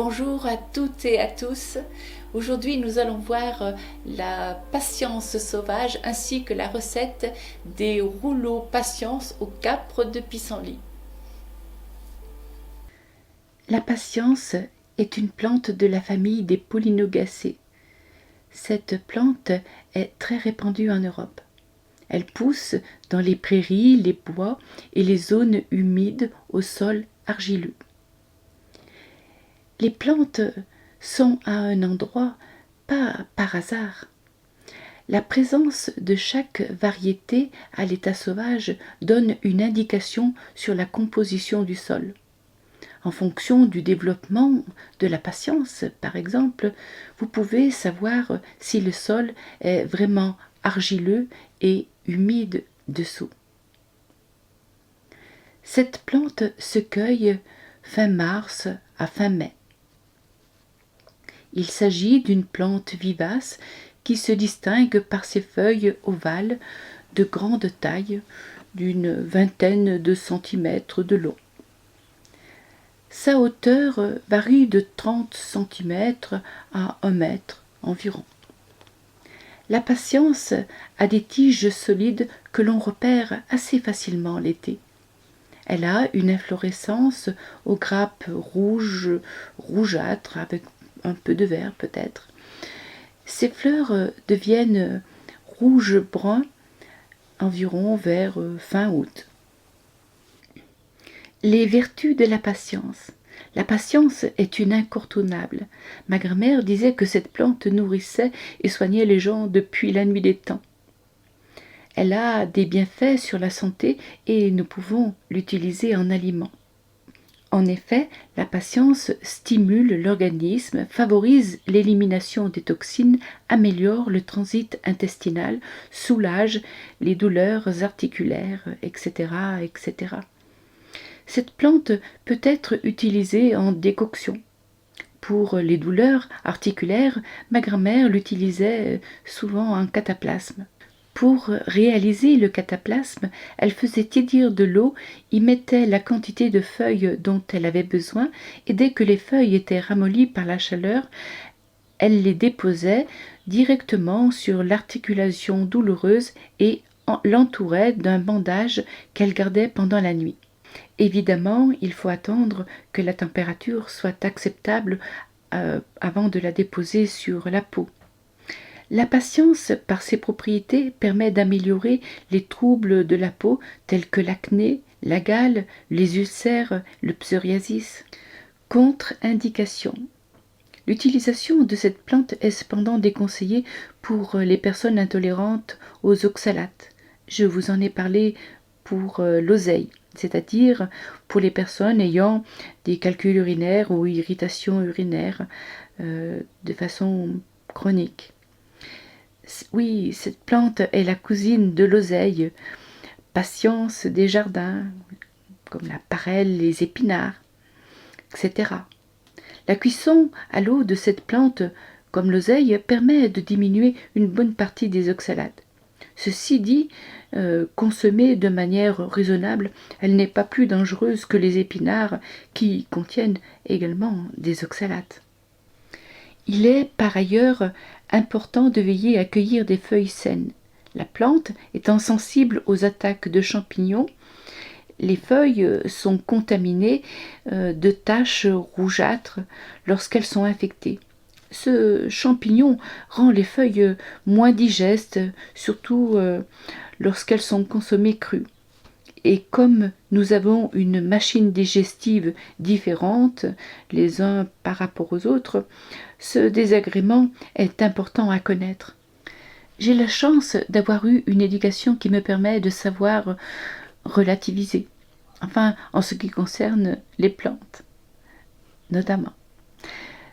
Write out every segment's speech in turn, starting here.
Bonjour à toutes et à tous. Aujourd'hui, nous allons voir la patience sauvage ainsi que la recette des rouleaux patience au capre de pissenlit. La patience est une plante de la famille des Polynogaceae. Cette plante est très répandue en Europe. Elle pousse dans les prairies, les bois et les zones humides au sol argileux. Les plantes sont à un endroit pas par hasard. La présence de chaque variété à l'état sauvage donne une indication sur la composition du sol. En fonction du développement de la patience, par exemple, vous pouvez savoir si le sol est vraiment argileux et humide dessous. Cette plante se cueille fin mars à fin mai. Il s'agit d'une plante vivace qui se distingue par ses feuilles ovales de grande taille, d'une vingtaine de centimètres de long. Sa hauteur varie de 30 centimètres à 1 mètre environ. La patience a des tiges solides que l'on repère assez facilement l'été. Elle a une inflorescence aux grappes rougeâtres avec un peu de vert peut-être. Ces fleurs deviennent rouge-brun environ vers fin août. Les vertus de la patience. La patience est une incontournable. Ma grand-mère disait que cette plante nourrissait et soignait les gens depuis la nuit des temps. Elle a des bienfaits sur la santé et nous pouvons l'utiliser en aliment. En effet, la patience stimule l'organisme, favorise l'élimination des toxines, améliore le transit intestinal, soulage les douleurs articulaires, etc., etc. Cette plante peut être utilisée en décoction. Pour les douleurs articulaires, ma grand-mère l'utilisait souvent en cataplasme. Pour réaliser le cataplasme, elle faisait tiédir de l'eau, y mettait la quantité de feuilles dont elle avait besoin, et dès que les feuilles étaient ramollies par la chaleur, elle les déposait directement sur l'articulation douloureuse et l'entourait d'un bandage qu'elle gardait pendant la nuit. Évidemment, il faut attendre que la température soit acceptable avant de la déposer sur la peau. La patience, par ses propriétés, permet d'améliorer les troubles de la peau tels que l'acné, la gale, les ulcères, le psoriasis. Contre-indication. L'utilisation de cette plante est cependant déconseillée pour les personnes intolérantes aux oxalates. Je vous en ai parlé pour l'oseille, c'est-à-dire pour les personnes ayant des calculs urinaires ou irritations urinaires de façon chronique. Oui, cette plante est la cousine de l'oseille, patience des jardins, comme la parelle, les épinards, etc. La cuisson à l'eau de cette plante, comme l'oseille, permet de diminuer une bonne partie des oxalates. Ceci dit, consommée de manière raisonnable, elle n'est pas plus dangereuse que les épinards qui contiennent également des oxalates. Il est par ailleurs important de veiller à cueillir des feuilles saines. La plante étant sensible aux attaques de champignons, les feuilles sont contaminées de taches rougeâtres lorsqu'elles sont infectées. Ce champignon rend les feuilles moins digestes, surtout lorsqu'elles sont consommées crues. Et comme nous avons une machine digestive différente les uns par rapport aux autres, ce désagrément est important à connaître. J'ai la chance d'avoir eu une éducation qui me permet de savoir relativiser, enfin en ce qui concerne les plantes, notamment.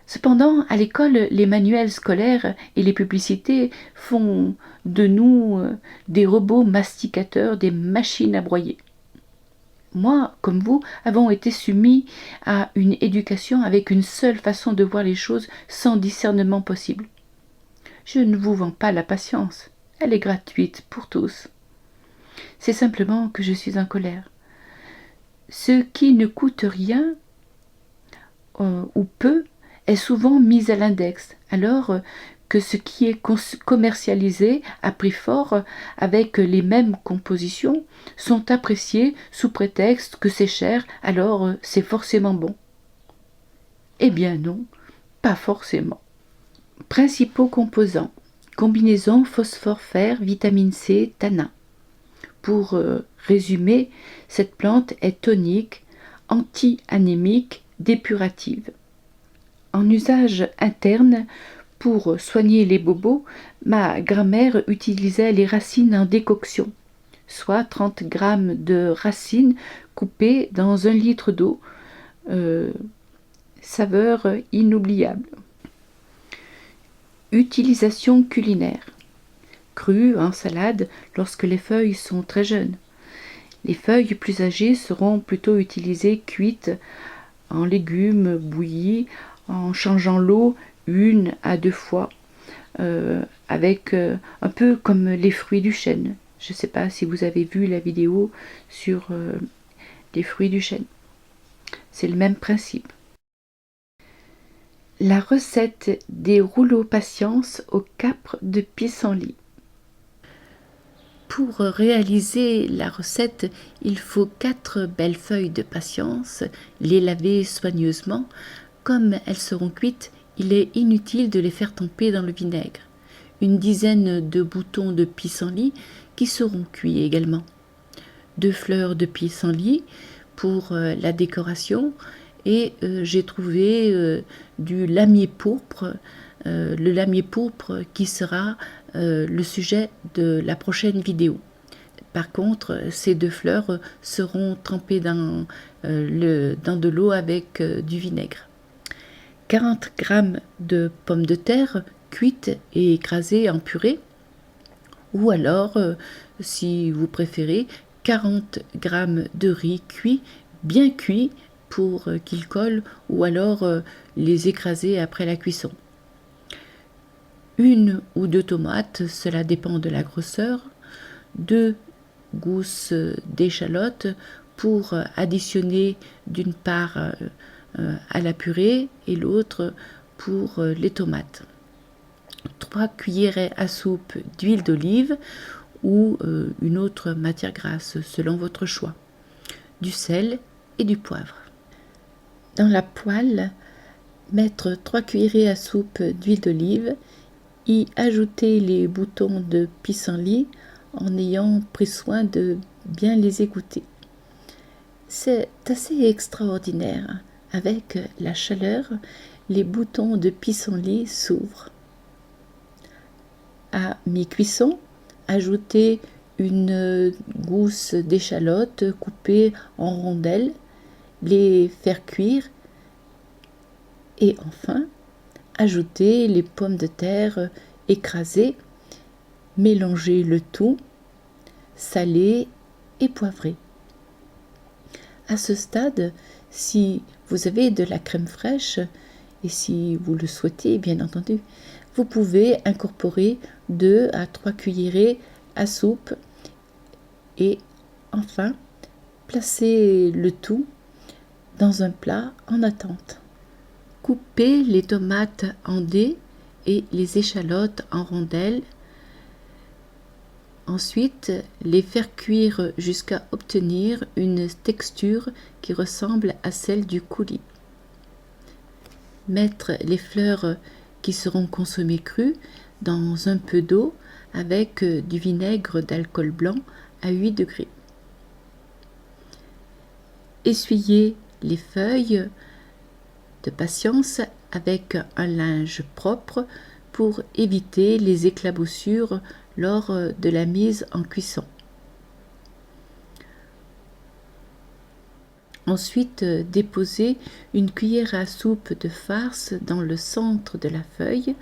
Cependant, à l'école, les manuels scolaires et les publicités font de nous des robots masticateurs, des machines à broyer. Moi, comme vous, avons été soumis à une éducation avec une seule façon de voir les choses sans discernement possible. Je ne vous vends pas la patience, elle est gratuite pour tous. C'est simplement que je suis en colère. Ce qui ne coûte rien ou peu est souvent mise à l'index, alors que ce qui est commercialisé à prix fort avec les mêmes compositions sont appréciés sous prétexte que c'est cher, alors c'est forcément bon. Eh bien non, pas forcément. Principaux composants: combinaison phosphore-fer, vitamine C, tanin. Pour résumer, cette plante est tonique, anti-anémique, dépurative. En usage interne, pour soigner les bobos, ma grand-mère utilisait les racines en décoction, soit 30 g de racines coupées dans 1 litre d'eau. Saveur inoubliable. Utilisation culinaire. Crue, en salade, lorsque les feuilles sont très jeunes. Les feuilles plus âgées seront plutôt utilisées cuites, en légumes bouillis, en changeant l'eau 1 à 2 fois, avec un peu comme les fruits du chêne. Je ne sais pas si vous avez vu la vidéo sur les fruits du chêne. C'est le même principe. La recette des rouleaux patience au capre de pissenlit. Pour réaliser la recette, il faut 4 belles feuilles de patience, les laver soigneusement. Comme elles seront cuites, il est inutile de les faire tremper dans le vinaigre. Une dizaine de boutons de pissenlit qui seront cuits également. 2 fleurs de pissenlit pour la décoration, et j'ai trouvé du lamier pourpre, le lamier pourpre qui sera le sujet de la prochaine vidéo. Par contre, ces 2 fleurs seront trempées dans de l'eau avec du vinaigre. 40 g de pommes de terre cuites et écrasées en purée, ou alors, si vous préférez, 40 g de riz cuit, bien cuit pour qu'ils collent, ou alors les écraser après la cuisson. 1 ou 2 tomates, cela dépend de la grosseur. 2 gousses d'échalotes pour additionner d'une part à la purée et l'autre pour les tomates. 3 cuillerées à soupe d'huile d'olive ou une autre matière grasse selon votre choix. Du sel et du poivre. Dans la poêle, mettre 3 cuillerées à soupe d'huile d'olive, y ajouter les boutons de pissenlit en ayant pris soin de bien les égoutter. C'est assez extraordinaire. Avec la chaleur, les boutons de pissenlit s'ouvrent. À mi-cuisson, ajoutez une gousse d'échalote coupée en rondelles, les faire cuire et enfin ajoutez les pommes de terre écrasées, mélangez le tout, salez et poivrez. À ce stade, si vous avez de la crème fraîche, et si vous le souhaitez bien entendu, vous pouvez incorporer 2 à 3 cuillerées à soupe et enfin placer le tout dans un plat en attente. Coupez les tomates en dés et les échalotes en rondelles. Ensuite, les faire cuire jusqu'à obtenir une texture qui ressemble à celle du coulis. Mettre les fleurs qui seront consommées crues dans un peu d'eau avec du vinaigre d'alcool blanc à 8 degrés. Essuyez les feuilles de patience avec un linge propre pour éviter les éclaboussures lors de la mise en cuisson. Ensuite, déposez une cuillère à soupe de farce dans le centre de la feuille,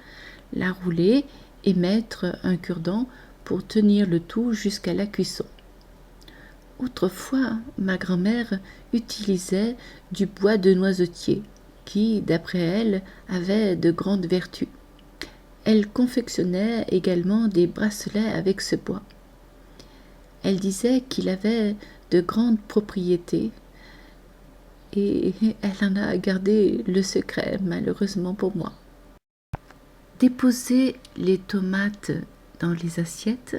la rouler et mettre un cure-dent pour tenir le tout jusqu'à la cuisson. Autrefois, ma grand-mère utilisait du bois de noisetier qui, d'après elle, avait de grandes vertus. Elle confectionnait également des bracelets avec ce bois. Elle disait qu'il avait de grandes propriétés et elle en a gardé le secret, malheureusement pour moi. Déposez les tomates dans les assiettes.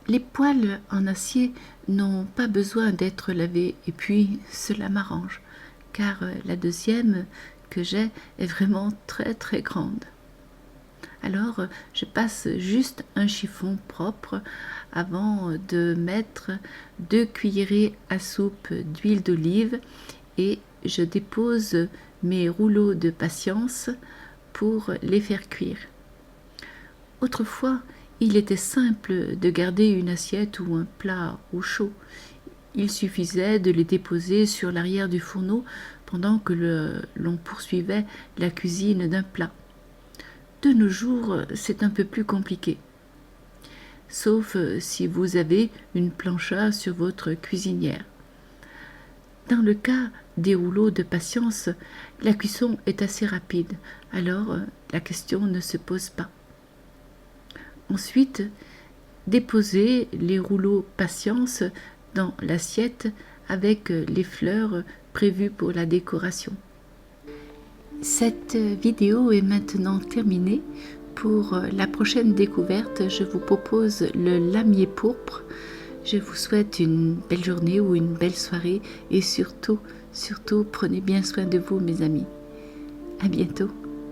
Les poêles en acier n'ont pas besoin d'être lavés et puis cela m'arrange car la deuxième que j'ai est vraiment très très grande. Alors je passe juste un chiffon propre avant de mettre 2 cuillerées à soupe d'huile d'olive et je dépose mes rouleaux de patience pour les faire cuire. Autrefois, il était simple de garder une assiette ou un plat au chaud. Il suffisait de les déposer sur l'arrière du fourneau pendant que l'on poursuivait la cuisine d'un plat. De nos jours, c'est un peu plus compliqué. Sauf si vous avez une plancha sur votre cuisinière. Dans le cas des rouleaux de patience, la cuisson est assez rapide, alors la question ne se pose pas. Ensuite, déposez les rouleaux patience dans l'assiette avec les fleurs prévues pour la décoration. Cette vidéo est maintenant terminée. Pour la prochaine découverte, je vous propose le lamier pourpre. Je vous souhaite une belle journée ou une belle soirée et surtout, prenez bien soin de vous mes amis. À bientôt.